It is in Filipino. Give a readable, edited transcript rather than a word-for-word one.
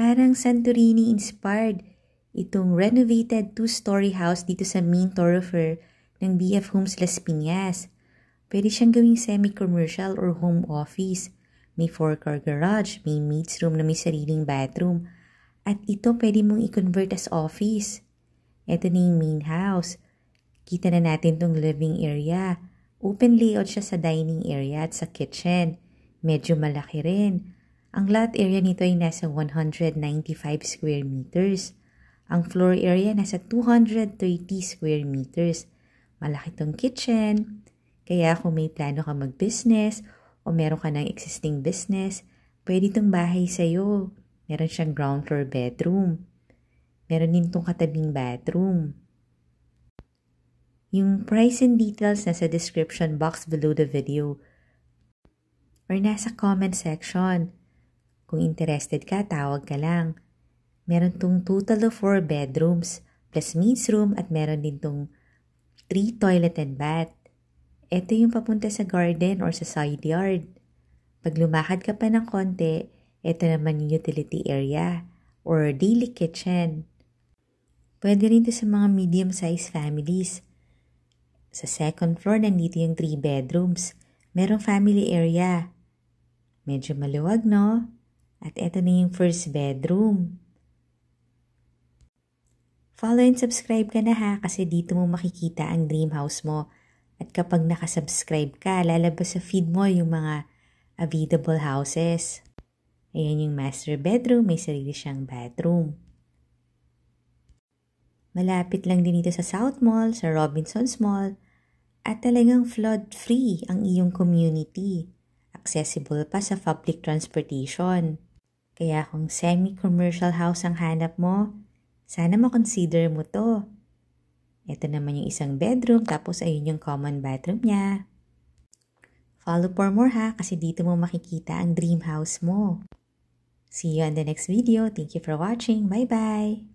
Parang Santorini-inspired itong renovated 2-story house dito sa main thoroughfare ng BF Homes Las Piñas. Pwede siyang gawing semi-commercial or home office. May 4-car garage, may maid's room na may sariling bathroom. At ito pwede mong i-convert as office. Ito na yung main house. Kita na natin tong living area. Open layout siya sa dining area at sa kitchen. Medyo malaki rin. Ang lot area nito ay nasa 195 square meters. Ang floor area nasa 230 square meters. Malaki tong kitchen. Kaya kung may plano ka mag-business o meron ka ng existing business, pwede itong bahay sa'yo. Meron siyang ground floor bedroom. Meron din itong katabing bathroom. Yung price and details nasa description box below the video or nasa comment section. Kung interested ka, tawag ka lang. Meron tong total of 4 bedrooms plus maid's room at meron din tong 3 toilet and bath. Ito yung papunta sa garden or sa side yard. Pag lumakad ka pa ng konti, ito naman yung utility area or daily kitchen. Pwede rin ito sa mga medium-sized families. Sa second floor, nandito yung 3 bedrooms. Merong family area. Medyo maluwag, no? At ito na yung first bedroom. Follow and subscribe ka na ha kasi dito mo makikita ang dream house mo. At kapag nakasubscribe ka, lalabas sa feed mo yung mga available houses. Ayan yung master bedroom, may sarili siyang bathroom. Malapit lang din ito sa South Mall, sa Robinsons Mall. At talagang flood-free ang iyong community. Accessible pa sa public transportation. Kaya kung semi-commercial house ang hanap mo, sana makonsider mo to. Ito naman yung isang bedroom, tapos ayun yung common bathroom niya. Follow for more ha, kasi dito mo makikita ang dream house mo. See you on the next video. Thank you for watching. Bye-bye!